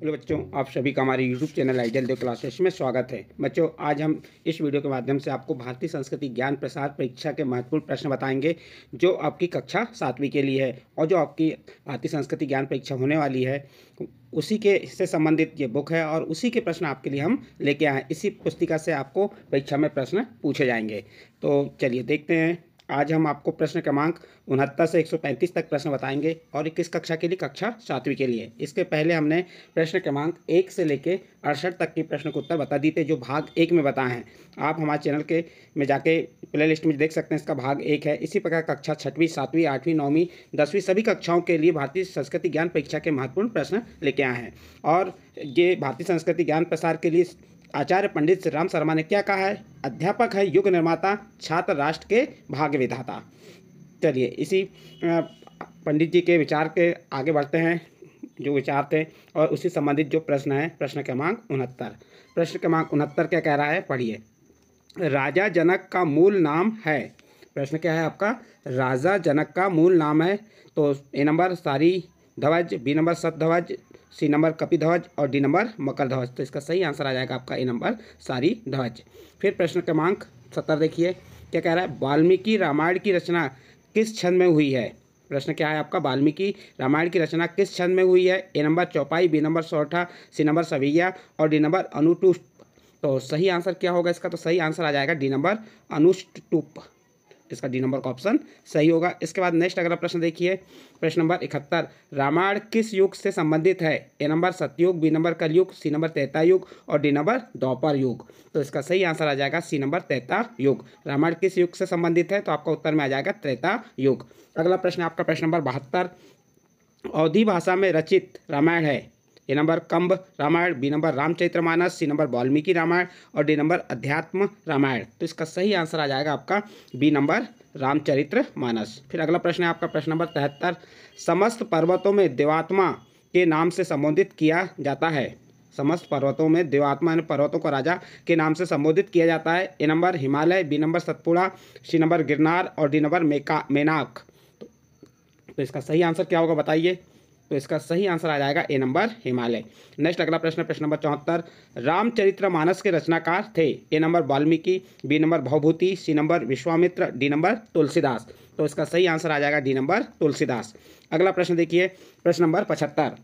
Hello बच्चों, आप सभी का हमारे यूट्यूब चैनल आइडियल देव क्लासेस में स्वागत है। बच्चों, आज हम इस वीडियो के माध्यम से आपको भारतीय संस्कृति ज्ञान प्रसार परीक्षा के महत्वपूर्ण प्रश्न बताएंगे जो आपकी कक्षा 7वीं के लिए है और जो आपकी भारतीय संस्कृति ज्ञान परीक्षा होने वाली है उसी के से संबंधित ये बुक है और उसी के प्रश्न आपके लिए हम लेके आए हैं। इसी पुस्तिका से आपको परीक्षा में प्रश्न पूछे जाएंगे। तो चलिए देखते हैं। आज हम आपको प्रश्न क्रमांक 69 से 135 तक प्रश्न बताएंगे और किस कक्षा के लिए? कक्षा 7वीं के लिए। इसके पहले हमने प्रश्न क्रमांक 1 से लेके 68 तक की प्रश्न को उत्तर बता दिए थे जो भाग 1 में बताए हैं। आप हमारे चैनल के में जाके प्ले लिस्ट में देख सकते हैं, इसका भाग 1 है। इसी प्रकार कक्षा 6वीं 7वीं 8वीं 9वीं 10वीं सभी कक्षाओं के लिए भारतीय संस्कृति ज्ञान परीक्षा के महत्वपूर्ण प्रश्न लेके आए हैं। और ये भारतीय संस्कृति ज्ञान प्रसार के लिए आचार्य पंडित श्री राम शर्मा ने क्या कहा है? अध्यापक है, युग निर्माता, छात्र राष्ट्र के भाग्य विधाता। चलिए इसी पंडित जी के विचार के आगे बढ़ते हैं, जो विचार थे और उसी संबंधित जो प्रश्न है। प्रश्न क्रमांक 69। प्रश्न क्रमांक 69 क्या कह रहा है? पढ़िए। राजा जनक का मूल नाम है। प्रश्न क्या है आपका? राजा जनक का मूल नाम है। तो ए नंबर सारी ध्वज, बी नंबर सतध्वज, सी नंबर कपिध्वज और डी नंबर मकर ध्वज। तो इसका सही आंसर आ जाएगा आपका ए नंबर सारी ध्वज। फिर प्रश्न क्रमांक 70 देखिए क्या कह रहा है? वाल्मीकि रामायण की रचना किस छंद में हुई है? प्रश्न क्या है आपका? वाल्मीकि रामायण की रचना किस छंद में हुई है? ए नंबर चौपाई, बी नंबर सौठा, सी नंबर सवैया और डी नंबर अनुटुप। तो सही आंसर क्या होगा इसका? तो सही आंसर आ जाएगा डी नंबर अनुष्टुप। इसका डी नंबर का ऑप्शन सही होगा। इसके बाद नेक्स्ट अगला प्रश्न देखिए, प्रश्न नंबर 71। रामायण किस युग से संबंधित है? ए नंबर सतयुग, बी नंबर कलयुग, सी नंबर त्रेता युग और डी नंबर द्वापर युग। तो इसका सही आंसर आ जाएगा सी नंबर त्रेता युग। रामायण किस युग से संबंधित है? तो आपका उत्तर में आ जाएगा त्रेता युग। अगला प्रश्न आपका प्रश्न नंबर 72। अवधी भाषा में रचित रामायण है। A number Kamba Ramayana, B number Ramcharitmanas, C number Valmiki Ramayana और डी नंबर अध्यात्म रामायण। तो इसका सही आंसर आ जाएगा आपका बी नंबर रामचरितमानस। फिर अगला प्रश्न है आपका प्रश्न नंबर 73। समस्त पर्वतों में देवात्मा के नाम से संबोधित किया जाता है। समस्त पर्वतों में देवात्मा यानी पर्वतों को राजा के नाम से संबोधित किया जाता है। A number Himalaya, B number Satpura, C number Girnar और डी नंबर मेनाक। तो इसका सही आंसर क्या होगा बताइए? तो इसका सही आंसर आ जाएगा ए नंबर हिमालय। नेक्स्ट अगला प्रश्न प्रश्न नंबर 74। रामचरितमानस के रचनाकार थे। A number Valmiki, B number Bhavabhuti, C number Vishwamitra, D number Tulsidas. तो इसका सही आंसर आ जाएगा डी नंबर तुलसीदास। अगला प्रश्न देखिए प्रश्न नंबर 75।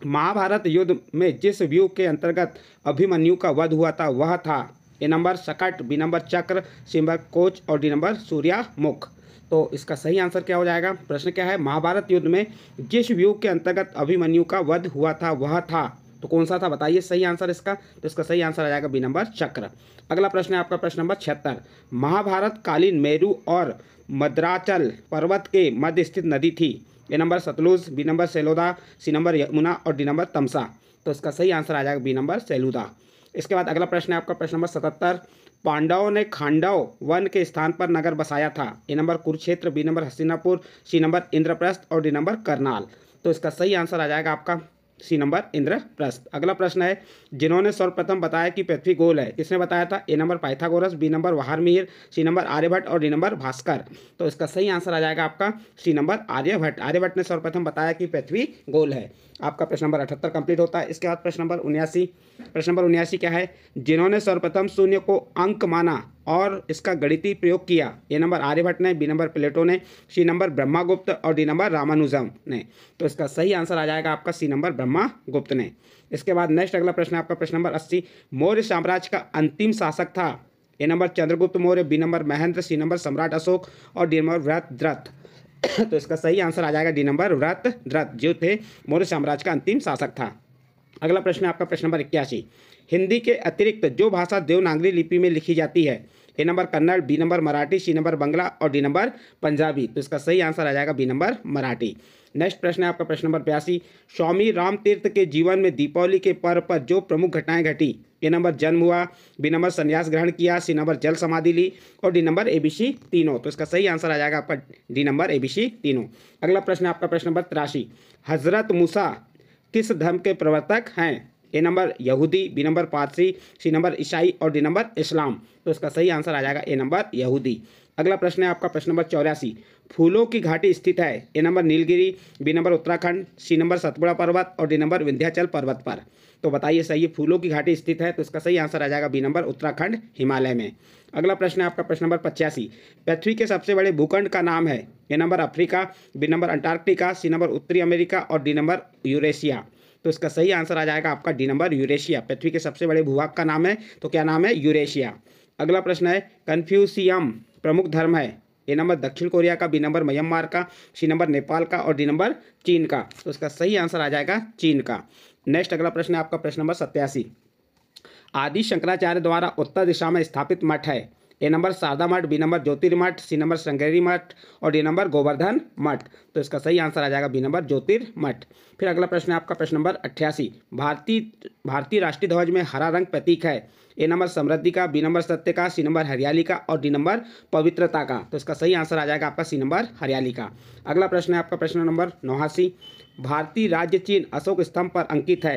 महाभारत युद्ध में जिस व्यूह के अंतर्गत अभिमन्यु का वध हुआ था वह था। ए नंबर शकट, बी नंबर चक्र, सी नंबर कोच और डी नंबर सूर्यामुख। तो इसका सही आंसर क्या हो जाएगा? प्रश्न क्या है? महाभारत युद्ध में जिस व्यूह के अंतर्गत अभिमन्यु का वध हुआ था वह था। तो कौन सा था बताइए सही आंसर इसका? तो इसका सही आंसर आ जाएगा बी नंबर चक्र। अगला प्रश्न है आपका प्रश्न नंबर 76। महाभारत कालीन मेरु और मद्राचल पर्वत के मध्य स्थित नदी थी। A number Sutlej, B number सेलोदा, सी नंबर यमुना और डी नंबर तमसा। तो इसका सही आंसर आ जाएगा बी नंबर सेलुदा। इसके बाद अगला प्रश्न है आपका प्रश्न नंबर 77। पांडवों ने खांडव वन के स्थान पर नगर बसाया था। A number Kurukshetra, B number Hastinapur, C number Indraprastha और डी नंबर करनाल। तो इसका सही आंसर आ जाएगा आपका सी नंबर इंद्रप्रस्थ। अगला प्रश्न है जिन्होंने सर्वप्रथम बताया कि पृथ्वी गोल है, किसने बताया था? A number Pythagoras, B number Varahamihira, C number Aryabhata और डी नंबर भास्कर। तो इसका सही आंसर आ जाएगा आपका सी नंबर आर्यभट्ट। आर्यभट्ट ने सर्वप्रथम बताया कि पृथ्वी गोल है। आपका प्रश्न नंबर 78 कंप्लीट होता है। इसके बाद प्रश्न नंबर 79। प्रश्न नंबर 79 क्या है? जिन्होंने सर्वप्रथम शून्य को अंक माना और इसका गणितीय प्रयोग किया। ए नंबर आर्यभट्ट ने, बी नंबर प्लेटो ने, सी नंबर ब्रह्मगुप्त और डी नंबर रामानुजम ने। तो इसका सही आंसर आ जाएगा आपका सी नंबर ब्रह्मगुप्त ने। इसके बाद नेक्स्ट अगला प्रश्न है आपका प्रश्न नंबर 80। मौर्य साम्राज्य का अंतिम शासक था। A number Chandragupta Maurya, B number Mahendra, C number सम्राट अशोक और डी नंबर वृत्रद्रथ। तो इसका सही आंसर आ जाएगा डी नंबर वृत्रद्रथ जो थे मौर्य साम्राज्य का अंतिम शासक था। अगला प्रश्न है आपका प्रश्न नंबर 81। हिंदी के अतिरिक्त जो भाषा देवनागरी लिपि में लिखी जाती है। A number Kannada, B number Marathi, C number Bangla और डी नंबर पंजाबी। तो इसका सही आंसर आ जाएगा बी नंबर मराठी। नेक्स्ट प्रश्न है आपका प्रश्न नंबर 82। स्वामी रामतीर्थ के जीवन में दीपावली के पर्व पर जो प्रमुख घटनाएं घटी। ए नंबर जन्म हुआ, बी नंबर संन्यास ग्रहण किया, सी नंबर जल समाधि ली और डी नंबर ABC तीनों। तो इसका सही आंसर आ जाएगा आपका डी नंबर ABC तीनों। अगला प्रश्न है आपका प्रश्न नंबर 83। हजरत मूसा किस धर्म के प्रवर्तक हैं? ए नंबर यहूदी, बी नंबर पारसी, सी नंबर ईसाई और डी नंबर इस्लाम। तो इसका सही आंसर आ जाएगा ए नंबर यहूदी। अगला प्रश्न है आपका प्रश्न नंबर 84। फूलों की घाटी स्थित है। A number Nilgiri, B number Uttarakhand, C number Satpura पर्वत और डी नंबर विंध्याचल पर्वत पर। तो बताइए सही है, फूलों की घाटी स्थित है तो इसका सही आंसर आ जाएगा बी नंबर उत्तराखंड, हिमालय में। अगला प्रश्न है आपका प्रश्न नंबर 85। पृथ्वी के सबसे बड़े भूखंड का नाम है। A number Africa, B number Antarctica, C number उत्तरी अमेरिका और डी नंबर यूरेशिया। तो इसका सही आंसर आ जाएगा आपका डी नंबर यूरेशिया। पृथ्वी के सबसे बड़े भूभाग का नाम है तो क्या नाम है? यूरेशिया। अगला प्रश्न है कन्फ्यूशियम प्रमुख धर्म है। ए नंबर दक्षिण कोरिया का, बी नंबर म्यांमार का, सी नंबर नेपाल का और डी नंबर चीन का। तो इसका सही आंसर आ जाएगा चीन का। नेक्स्ट अगला प्रश्न है आपका प्रश्न नंबर 87। आदि शंकराचार्य द्वारा उत्तर दिशा में स्थापित मठ है। A number Sharda Math, B number Jyotirmath, C number Sringeri Math और डी नंबर गोवर्धन मठ। तो इसका सही आंसर आ जाएगा बी नंबर ज्योतिर्मठ। फिर अगला प्रश्न है आपका प्रश्न नंबर 88। भारतीय राष्ट्रीय ध्वज में हरा रंग प्रतीक है। ए नंबर समृद्धि का, बी नंबर सत्य का, सी नंबर हरियाली का और डी नंबर पवित्रता का। तो इसका सही आंसर आ जाएगा आपका सी नंबर हरियाली का। अगला प्रश्न है आपका प्रश्न नंबर 89। भारतीय राज्य चिन्ह अशोक स्तंभ पर अंकित है।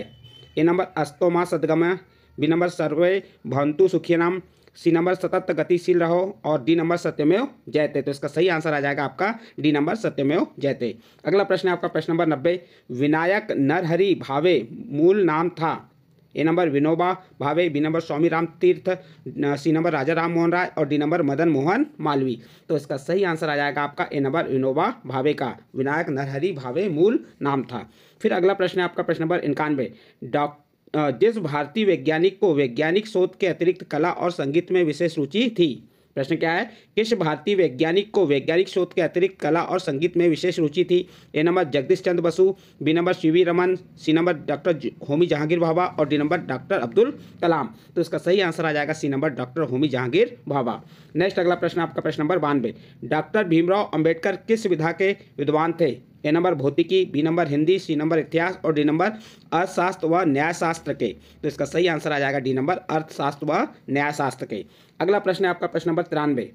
ए नंबर अस्तो मा सद्गमय, बी नंबर सर्वे भवन्तु सुखिनम, सी नंबर सतत गतिशील रहो और डी नंबर सत्यमेव जयते। तो इसका सही आंसर आ जाएगा आपका डी नंबर सत्यमेव जयते। अगला प्रश्न है आपका प्रश्न नंबर 90। विनायक नरहरि भावे मूल नाम था। A number Vinoba Bhave, B number स्वामी राम तीर्थ, सी नंबर राजा राम मोहन राय और डी नंबर मदन मोहन मालवीय। तो इसका सही आंसर आ जाएगा आपका ए नंबर विनोबा भावे का। विनायक नरहरि भावे मूल नाम था। फिर अगला प्रश्न है आपका प्रश्न नंबर 91। जिस भारतीय वैज्ञानिक को वैज्ञानिक शोध के अतिरिक्त कला और संगीत में विशेष रुचि थी। प्रश्न क्या है? किस भारतीय वैज्ञानिक को वैज्ञानिक शोध के अतिरिक्त कला और संगीत में विशेष रुचि थी। A number Jagadish Chandra Bose, B number C V Raman, C number doctor Homi Jehangir Bhabha और D number doctor Abdul Kalam. तो इसका सही आंसर आ जाएगा C number doctor Homi Jehangir Bhabha. Next अगला प्रश्न आपका प्रश्न नंबर 92। डॉक्टर भीमराव अंबेडकर किस विधा के विद्वान थे। ए नंबर भौतिकी, B number Hindi, C number इतिहास और डी नंबर अर्थशास्त्र व न्यायशास्त्र के। तो इसका सही आंसर आ जाएगा डी नंबर अर्थशास्त्र व न्यायशास्त्र के। अगला प्रश्न है आपका प्रश्न नंबर 93।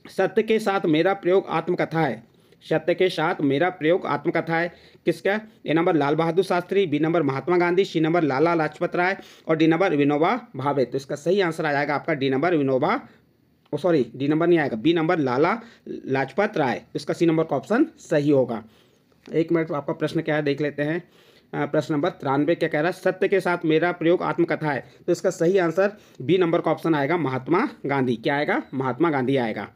सत्य के साथ मेरा प्रयोग आत्मकथा है। सत्य के साथ मेरा प्रयोग आत्मकथा है किसका? ए number Lal Bahadur Shastri, B number Mahatma Gandhi, C number Lala Lajpat Rai और डी नंबर विनोबा भावे। तो इसका सही आंसर आ जाएगा आपका D number Vinoba, sorry D number नहीं आएगा, बी नंबर लाला लाजपत राय। इसका सी नंबर का ऑप्शन सही होगा। एक मिनट आपका प्रश्न क्या है देख लेते हैं। प्रश्न नंबर 93 क्या कह रहा है? सत्य के साथ मेरा प्रयोग आत्मकथा है। तो इसका सही आंसर बी नंबर का ऑप्शन आएगा महात्मा गांधी। क्या आएगा? महात्मा गांधी आएगा।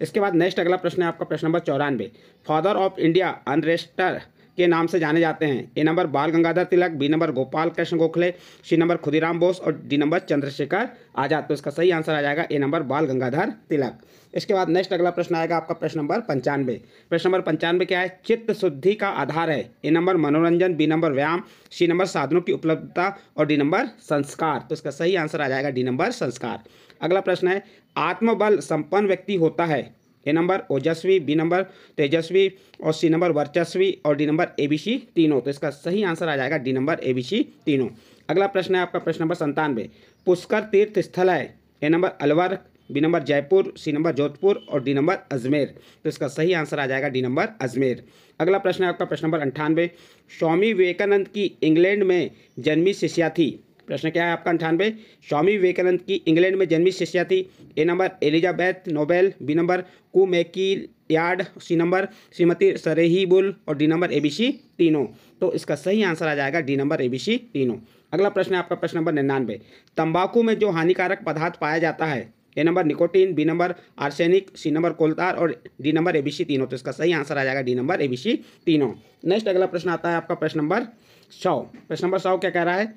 इसके बाद नेक्स्ट अगला प्रश्न है आपका प्रश्न number 94। Father of India unrest के नाम से जाने जाते हैं। A number Bal Gangadhar Tilak, B number Gopal Krishna Gokhale, C number Khudiram Bose और डी नंबर चंद्रशेखर आजाद। तो इसका सही आंसर आ जाएगा ए नंबर बाल गंगाधर तिलक। इसके बाद नेक्स्ट अगला प्रश्न आएगा आपका प्रश्न नंबर 95। प्रश्न नंबर 95 क्या है? चित्त शुद्धि का आधार है। ए नंबर मनोरंजन, बी नंबर व्यायाम, सी नंबर साधनों की उपलब्धता और डी नंबर संस्कार। तो इसका सही आंसर आ जाएगा डी नंबर संस्कार। अगला प्रश्न है आत्मबल संपन्न व्यक्ति होता है। ए नंबर ओजस्वी, बी नंबर तेजस्वी और सी नंबर वर्चस्वी और डी नंबर एबीसी तीनों। तो इसका सही आंसर आ जाएगा डी नंबर एबीसी तीनों। अगला प्रश्न है आपका प्रश्न नंबर 97। पुष्कर तीर्थ स्थल है। A number Alwar, B number Jaipur, C number Jodhpur और डी नंबर अजमेर। तो इसका सही आंसर आ जाएगा डी नंबर अजमेर। अगला प्रश्न है आपका प्रश्न नंबर 98। स्वामी विवेकानंद की इंग्लैंड में जन्मी शिष्या थी। प्रश्न क्या है आपका 98? स्वामी विवेकानंद की इंग्लैंड में जन्मी शिष्या थी। A number Elizabeth Noble, B number कुमेकियार्ड, सी नंबर श्रीमती सरेहीबुल और डी नंबर एबीसी तीनों। तो इसका सही आंसर आ जाएगा डी नंबर एबीसी तीनों। अगला प्रश्न है आपका प्रश्न नंबर 99। तंबाकू में जो हानिकारक पदार्थ पाया जाता है। A number nicotine, B number arsenic, C number coal tar और डी नंबर एबीसी तीनों। तो इसका सही आंसर आ जाएगा डी नंबर एबीसी तीनों। नेक्स्ट अगला प्रश्न आता है आपका प्रश्न नंबर 100। प्रश्न नंबर 100 क्या कह रहा है?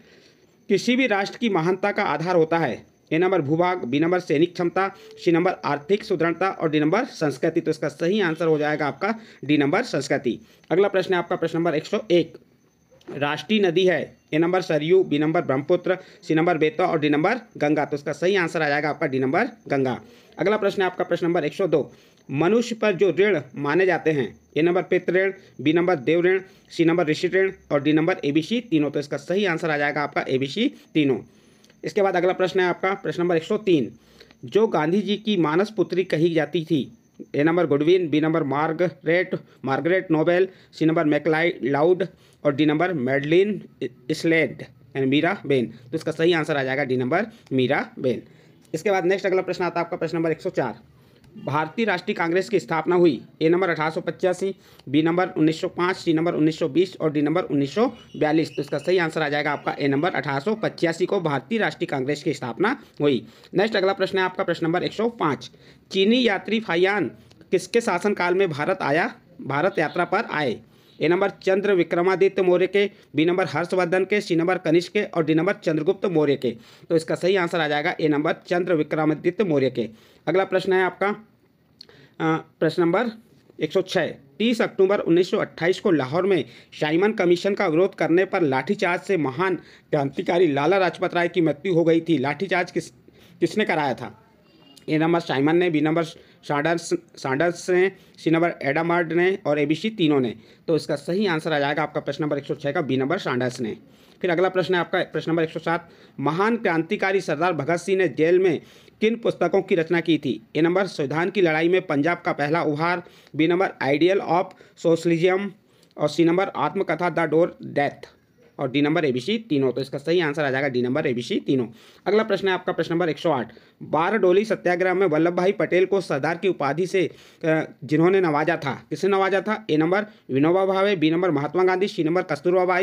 किसी भी राष्ट्र की महानता का आधार होता है। ए नंबर भूभाग, बी नंबर सैनिक क्षमता, सी नंबर आर्थिक सुदृढ़ता और डी नंबर संस्कृति। तो इसका सही आंसर हो जाएगा आपका डी नंबर संस्कृति। अगला प्रश्न है आपका प्रश्न नंबर 101। राष्ट्रीय नदी है। A number Saryu, B number Brahmaputra, C number Betwa और डी नंबर गंगा। तो इसका सही आंसर आ जाएगा आपका डी नंबर गंगा। अगला प्रश्न है आपका प्रश्न नंबर 102। मनुष्य पर जो ऋण माने जाते हैं। ए नंबर पितृ ऋण, बी नंबर देव ऋण, सी नंबर ऋषि ऋण और डी नंबर एबीसी तीनों। तो इसका सही आंसर आ जाएगा आपका एबीसी तीनों। इसके बाद अगला प्रश्न है आपका प्रश्न नंबर 103। जो गांधी जी की मानस पुत्री कही जाती थी। A number Goodwin, B number Margaret Noble, C number MacLeod और डी नंबर मैडलिन स्लेड यानी मीरा बेन। तो इसका सही आंसर आ जाएगा डी नंबर मीरा बेन। इसके बाद नेक्स्ट अगला प्रश्न आता है आपका प्रश्न नंबर 104। भारतीय राष्ट्रीय कांग्रेस की स्थापना हुई? A number 1885, B number 1905, C number 1920 और डी नंबर 1942। तो इसका सही आंसर आ जाएगा आपका ए नंबर 1885 को भारतीय राष्ट्रीय कांग्रेस की स्थापना हुई। नेक्स्ट अगला प्रश्न है आपका प्रश्न नंबर 105। चीनी यात्री फाहियान किसके शासनकाल में भारत यात्रा पर आए? ए नंबर चंद्र विक्रमादित्य मौर्य के, बी नंबर हर्षवर्धन के, सी नंबर कनिष्क के और डी नंबर चंद्रगुप्त मौर्य के। तो इसका सही आंसर आ जाएगा ए नंबर चंद्र विक्रमादित्य मौर्य के। अगला प्रश्न है आपका प्रश्न नंबर 106। 30 अक्टूबर 1928 को लाहौर में साइमन कमीशन का विरोध करने पर लाठीचार्ज से महान क्रांतिकारी लाला लाजपत राय की मृत्यु हो गई थी। लाठीचार्ज किसने कराया था? ए नंबर साइमन ने, बी नंबर सैंडर्स ने, सी नंबर एडमंड ने और एबीसी तीनों ने। तो इसका सही आंसर आ जाएगा आपका प्रश्न नंबर 106 का बी नंबर सैंडर्स ने। फिर अगला प्रश्न है आपका प्रश्न नंबर 107। महान क्रांतिकारी सरदार भगत सिंह ने जेल में किन पुस्तकों की रचना की थी? ए नंबर संविधान की लड़ाई में पंजाब का पहला उपहार, B number ideal of socialism और सी नंबर आत्मकथा द डोर डेथ और डी नंबर एबीसी तीनों। तो इसका सही आंसर आ जाएगा डी नंबर एबीसी तीनों। अगला प्रश्न है आपका प्रश्न नंबर 108। बारडोली सत्याग्रह में वल्लभ भाई पटेल को सरदार की उपाधि से जिन्होंने नवाजा था, किसने नवाजा था? A number Vinoba Bhave, B number Mahatma Gandhi, C number Kasturba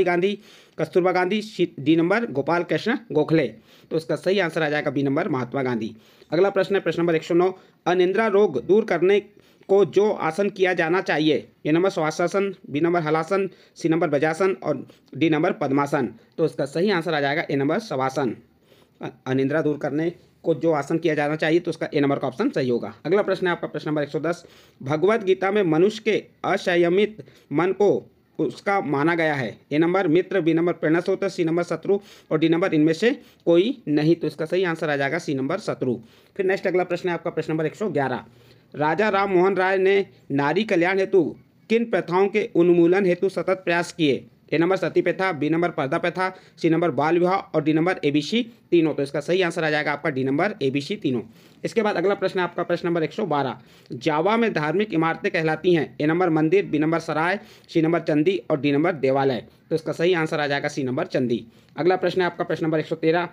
Gandhi, D number Gopal Krishna Gokhale. तो इसका सही आंसर आ जाएगा बी नंबर महात्मा गांधी। अगला प्रश्न है प्रश्न नंबर 109। अनिद्रा रोग दूर करने को जो आसन किया जाना चाहिए? ए नंबर श्वासासन, बी नंबर हलासन, सी नंबर वज्रासन और डी नंबर पद्मासन। तो इसका सही आंसर आ जाएगा ए नंबर शवासन। अनिद्रा दूर करने को जो आसन किया जाना चाहिए तो उसका ए नंबर का ऑप्शन सही होगा। अगला प्रश्न है आपका प्रश्न नंबर 110। भगवत गीता में मनुष्य के असंयमित मन को उसका माना गया है? A number Mitra, B number प्रणसोत, C number शत्रु और डी नंबर इनमें से कोई नहीं। तो इसका सही आंसर आ जाएगा सी नंबर शत्रु। फिर नेक्स्ट अगला प्रश्न है आपका प्रश्न नंबर 111। राजा राम मोहन राय ने नारी कल्याण हेतु किन प्रथाओं के उन्मूलन हेतु सतत प्रयास किए? ए नंबर सती प्रथा, बी नंबर पर्दा प्रथा, सी नंबर बाल विवाह और डी नंबर एबीसी तीनों। तो इसका सही आंसर आ जाएगा आपका डी नंबर एबीसी तीनों। इसके बाद अगला प्रश्न है आपका प्रश्न नंबर 112। जावा में धार्मिक इमारतें कहलाती हैं? ए नंबर मंदिर, बी नंबर सराय, सी नंबर चंदी और डी नंबर देवालय। तो इसका सही आंसर आ जाएगा सी नंबर चंदी। अगला प्रश्न है आपका प्रश्न नंबर 113।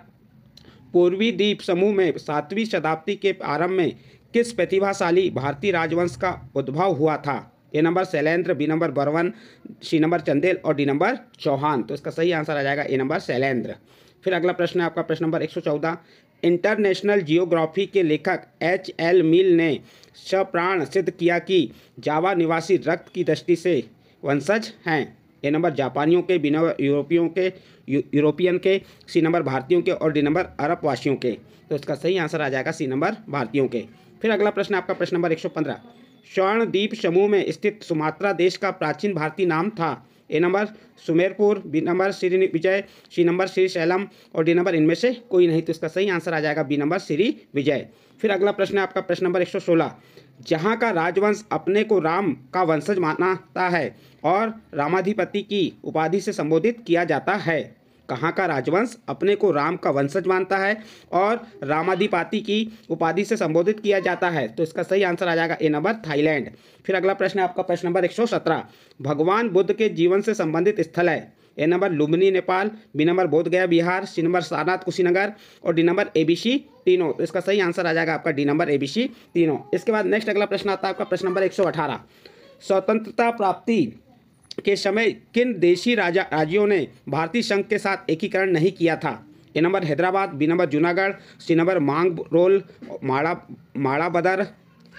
पूर्वी द्वीप समूह में 7वीं शताब्दी के आरंभ में किस प्रतिभाशाली भारतीय राजवंश का उद्भव हुआ था? A number Shailendra, B number Barman, C number Chandel और डी नंबर चौहान। तो इसका सही आंसर आ जाएगा ए नंबर शैलेंद्र। फिर अगला प्रश्न है आपका प्रश्न नंबर 114। इंटरनेशनल जियोग्राफी के लेखक H.L. मील ने सप्राण सिद्ध किया कि जावा निवासी रक्त की दृष्टि से वंशज हैं? ए नंबर जापानियों के, बी नंबर यूरोपियन के, सी नंबर भारतीयों के और डी नंबर अरब वासियों के। तो इसका सही आंसर आ जाएगा सी नंबर भारतीयों के। फिर अगला प्रश्न आपका प्रश्न नंबर 115। स्वर्ण द्वीप समूह में स्थित सुमात्रा देश का प्राचीन भारतीय नाम था? A number Sumerpur, B number Sri Vijaya, C number Sri Sailam और डी नंबर इनमें से कोई नहीं। तो इसका सही आंसर आ जाएगा बी नंबर श्री विजय। फिर अगला प्रश्न है आपका प्रश्न नंबर 116। जहाँ का राजवंश अपने को राम का वंशज मानता है और रामाधिपति की उपाधि से संबोधित किया जाता है? कहाँ का राजवंश अपने को राम का वंशज मानता है और रामाधिपति की उपाधि से संबोधित किया जाता है? तो इसका सही आंसर आ जाएगा ए नंबर थाईलैंड। फिर अगला प्रश्न है आपका प्रश्न नंबर 117। भगवान बुद्ध के जीवन से संबंधित स्थल है? A number Lumbini Nepal, B number Bodhgaya Bihar, C number Sarnath Kushinagar और डी नंबर एबीसी तीनों। तो इसका सही आंसर आ जाएगा आपका डी नंबर एबीसी तीनों। इसके बाद नेक्स्ट अगला प्रश्न आता है आपका प्रश्न नंबर 118। स्वतंत्रता प्राप्ति के समय किन देशी राज्यों ने भारतीय संघ के साथ एकीकरण नहीं किया था? A number Hyderabad, B number Junagadh, C number Mangrol, माड़ाबदर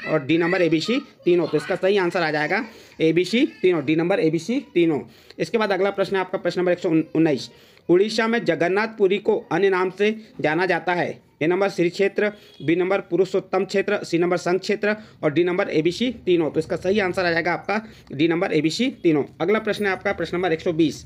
और डी नंबर एबीसी तीनों। तो इसका सही आंसर आ जाएगा एबीसी तीनों, डी नंबर एबीसी तीनों। इसके बाद अगला प्रश्न है आपका प्रश्न नंबर 119। उड़ीसा में जगन्नाथपुरी को अन्य नाम से जाना जाता है? ए नंबर श्री क्षेत्र, बी नंबर पुरुषोत्तम क्षेत्र, सी नंबर संघ क्षेत्र और डी नंबर एबीसी तीनों। तो इसका सही आंसर आ जाएगा आपका डी नंबर एबीसी तीनों। अगला प्रश्न है आपका प्रश्न नंबर 120।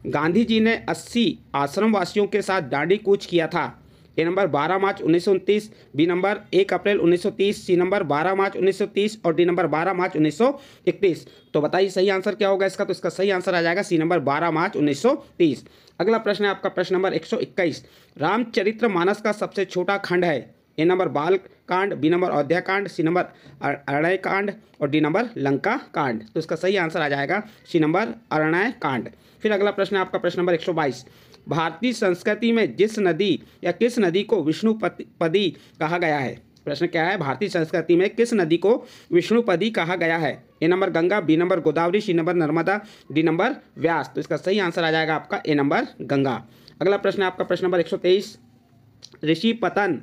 गांधी जी ने 80 आश्रम वासियों के साथ दांडी कूच किया था? A number 12 March 1929, B number 1 April 1930, C number 12 मार्च 1930 और डी नंबर 12 मार्च 1931। तो बताइए सही आंसर क्या होगा इसका? तो इसका सही आंसर आ जाएगा सी नंबर 12 मार्च 1930। अगला प्रश्न है आपका प्रश्न नंबर 121। रामचरितमानस का सबसे छोटा खंड है? ए नंबर बाल कांड, बी नंबर अयोध्या कांड, सी नंबर अरण्य कांड और डी नंबर लंका कांड। तो इसका सही आंसर आ जाएगा सी नंबर अरण्य कांड। फिर अगला प्रश्न है आपका प्रश्न नंबर 122। भारतीय संस्कृति में जिस नदी या किस नदी को विष्णुपदी कहा गया है? प्रश्न क्या है, भारतीय संस्कृति में किस नदी को विष्णुपदी कहा गया है? A number Ganga, B number Godavari, C number Narmada, D number Beas. तो इसका सही आंसर आ जाएगा आपका ए नंबर गंगा। अगला प्रश्न है आपका प्रश्न नंबर 123, ऋषिपतन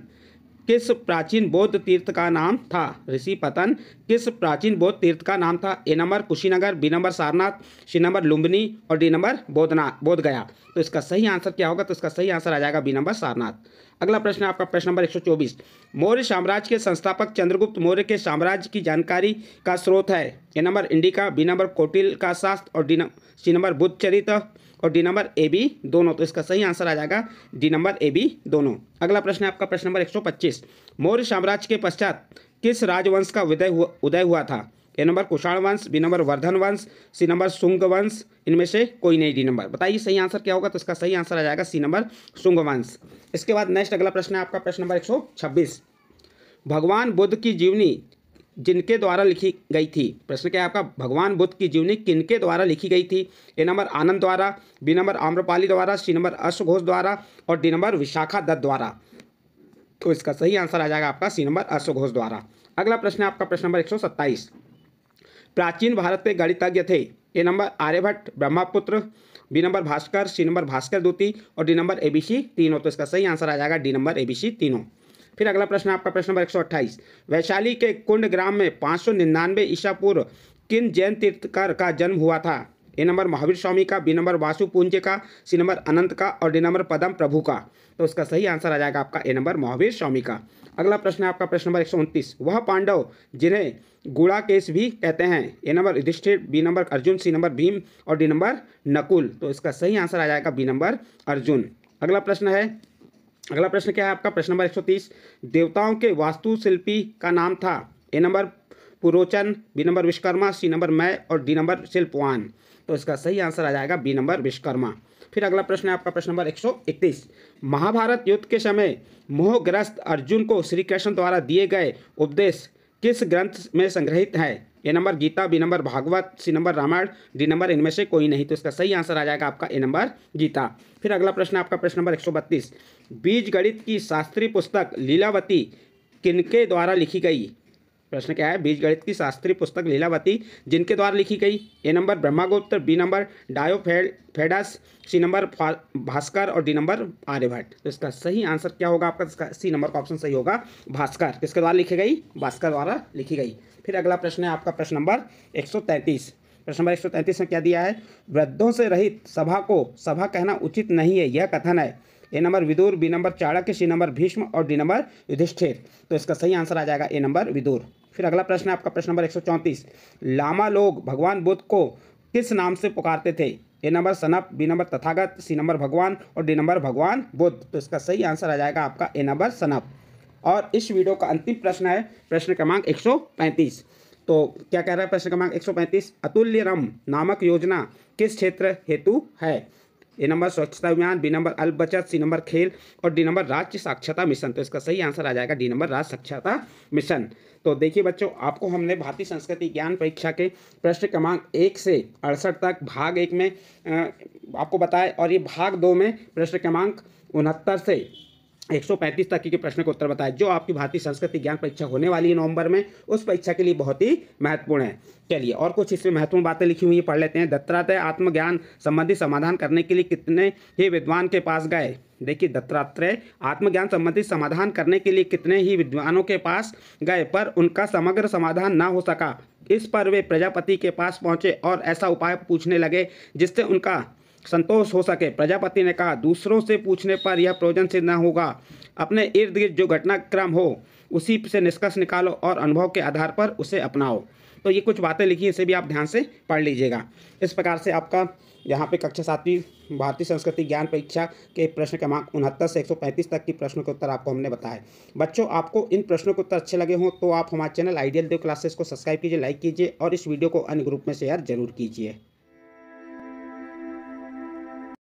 किस प्राचीन बौद्ध तीर्थ का नाम था? ऋषिपतन किस प्राचीन बौद्ध तीर्थ का नाम था? A number Kushinagar, B number Sarnath, C number Lumbini और डी नंबर बोधगया। तो इसका सही आंसर क्या होगा? तो इसका सही आंसर आ जाएगा बी नंबर सारनाथ। अगला प्रश्न है आपका प्रश्न नंबर 124, मौर्य साम्राज्य के संस्थापक चंद्रगुप्त मौर्य के साम्राज्य की जानकारी का स्रोत है? A number Indica, B number Kautilya का शास्त्र और सी नंबर बुद्ध चरित्र और डी नंबर ए बी दोनों। तो इसका सही आंसर आ जाएगा डी नंबर ए बी दोनों। अगला प्रश्न है आपका प्रश्न नंबर 125, मौर्य साम्राज्य के पश्चात किस राजवंश का उदय हुआ था? ए नंबर कुषाण वंश, बी नंबर वर्धन वंश, सी नंबर शुंग वंश, इनमें से कोई नहीं। डी नंबर बताइए सही आंसर क्या होगा? तो इसका सही आंसर आ जाएगा सी नंबर शुंग वंश। इसके बाद नेक्स्ट अगला प्रश्न है आपका प्रश्न नंबर 126, भगवान बुद्ध की जीवनी जिनके द्वारा लिखी गई थी? प्रश्न क्या है आपका, भगवान बुद्ध की जीवनी किनके द्वारा लिखी गई थी? ए नंबर आनंद द्वारा, बी नंबर आम्रपाली द्वारा, सी नंबर अश्वघोष द्वारा और डी नंबर विशाखा दत्त द्वारा। तो इसका सही आंसर आ जाएगा आपका सी नंबर अश्वघोष द्वारा। अगला प्रश्न है आपका प्रश्न नंबर 127, प्राचीन भारत के गणितज्ञ थे? A number Aryabhata, Brahmaputra, B number Bhaskara, C number Bhaskara द्वितीय और डी नंबर एबीसी तीनों। तो इसका सही आंसर आ जाएगा डी नंबर एबीसी तीनों। फिर अगला प्रश्न आपका प्रश्न नंबर 128, वैशाली के कुंड ग्राम में 599 ईसा पूर्व किन जैन तीर्थकर का जन्म हुआ था? ए नंबर महावीर स्वामी का, बी नंबर वासु पूंज का, सी नंबर अनंत का और डी नंबर पदम प्रभु का। तो इसका सही आंसर आ जाएगा आपका ए नंबर महावीर स्वामी का। अगला प्रश्न है आपका प्रश्न नंबर 129, वह पांडव जिन्हें गुड़ाकेश भी कहते हैं? A number Yudhishthira, B number Arjuna, C number Bhima और डी नंबर नकुल। तो इसका सही आंसर आ जाएगा बी नंबर अर्जुन। अगला प्रश्न क्या है आपका प्रश्न नंबर 130, देवताओं के वास्तुशिल्पी का नाम था? A number Purochana, B number Vishwakarma, C number Maya और डी नंबर शिल्पवान। तो इसका सही आंसर आ जाएगा बी नंबर विश्वकर्मा। फिर अगला प्रश्न है आपका प्रश्न नंबर 131, महाभारत युद्ध के समय मोहग्रस्त अर्जुन को श्री कृष्ण द्वारा दिए गए उपदेश किस ग्रंथ में संग्रहित है? A number Gita, B number Bhagavata, C number Ramayana, D number इनमें से कोई नहीं। तो इसका सही आंसर आ जाएगा आपका ए नंबर गीता। फिर अगला प्रश्न आपका प्रश्न नंबर 132, बीज गणित की शास्त्रीय पुस्तक लीलावती किनके द्वारा लिखी गई? प्रश्न क्या है, बीज गणित की शास्त्रीय पुस्तक लीलावती जिनके द्वारा लिखी गई? A number Brahmagupta, B number Diophantus, C number Bhaskara और डी नंबर आर्यभट्ट। तो इसका सही आंसर क्या होगा आपका? इसका सी नंबर का ऑप्शन सही होगा, भास्कर। किसके द्वारा लिखी गई? भास्कर द्वारा लिखी गई। फिर अगला प्रश्न है आपका प्रश्न नंबर 133। प्रश्न नंबर 133 में क्या दिया है, वृद्धों से रहित सभा को सभा कहना उचित नहीं है, यह कथन है? A number Vidura, B number Chanakya, C number Bhishma और डी नंबर युधिष्ठिर। तो इसका सही आंसर आ जाएगा ए नंबर विदुर। फिर अगला प्रश्न है आपका प्रश्न नंबर 134, लामा लोग भगवान बुद्ध को किस नाम से पुकारते थे? ए नंबर सनप, B number Tathagata, C number भगवान और डी नंबर भगवान बुद्ध। तो इसका सही आंसर आ जाएगा आपका ए नंबर सनप। और इस वीडियो का अंतिम प्रश्न है प्रश्न क्रमांक 135। तो क्या कह रहा है प्रश्न क्रमांक 135, अतुल्य रम नामक योजना किस क्षेत्र हेतु है? ए नंबर स्वच्छता अभियान, बी नंबर अल्प बचत, सी नंबर खेल और डी नंबर राज्य साक्षरता मिशन। तो इसका सही आंसर आ जाएगा डी नंबर राज्य साक्षरता मिशन। तो देखिए बच्चों, आपको हमने भारतीय संस्कृति ज्ञान परीक्षा के प्रश्न क्रमांक 1 से 68 तक भाग 1 में आपको बताया और ये भाग 2 में प्रश्न क्रमांक 69 से 135 तक के प्रश्न को उत्तर बताए, जो आपकी भारतीय संस्कृति ज्ञान परीक्षा होने वाली है नवंबर में, उस परीक्षा के लिए बहुत ही महत्वपूर्ण है। चलिए और कुछ इसमें महत्वपूर्ण बातें लिखी हुई पढ़ लेते हैं। दत्तात्रेय आत्मज्ञान संबंधी समाधान करने के लिए कितने ही विद्वान के पास गए? देखिए, दत्तात्रेय आत्मज्ञान संबंधी समाधान करने के लिए कितने ही विद्वानों के पास गए, पर उनका समग्र समाधान ना हो सका। इस पर वे प्रजापति के पास पहुंचे और ऐसा उपाय पूछने लगे जिससे उनका संतोष हो सके। प्रजापति ने कहा, दूसरों से पूछने पर यह प्रयोजन सिद्ध न होगा। अपने इर्द गिर्द जो घटनाक्रम हो उसी से निष्कर्ष निकालो और अनुभव के आधार पर उसे अपनाओ। तो ये कुछ बातें लिखी, इसे भी आप ध्यान से पढ़ लीजिएगा। इस प्रकार से आपका यहाँ पे कक्षा 7वीं भारतीय संस्कृति ज्ञान परीक्षा के प्रश्न क्रमांक 69 से 135 तक की प्रश्नों के उत्तर आपको हमने बताए। बच्चों, आपको इन प्रश्नों के उत्तर अच्छे लगे हों तो आप हमारे चैनल आइडियल देव क्लासेस को सब्सक्राइब कीजिए, लाइक कीजिए और इस वीडियो को अन्य ग्रुप में शेयर जरूर कीजिए।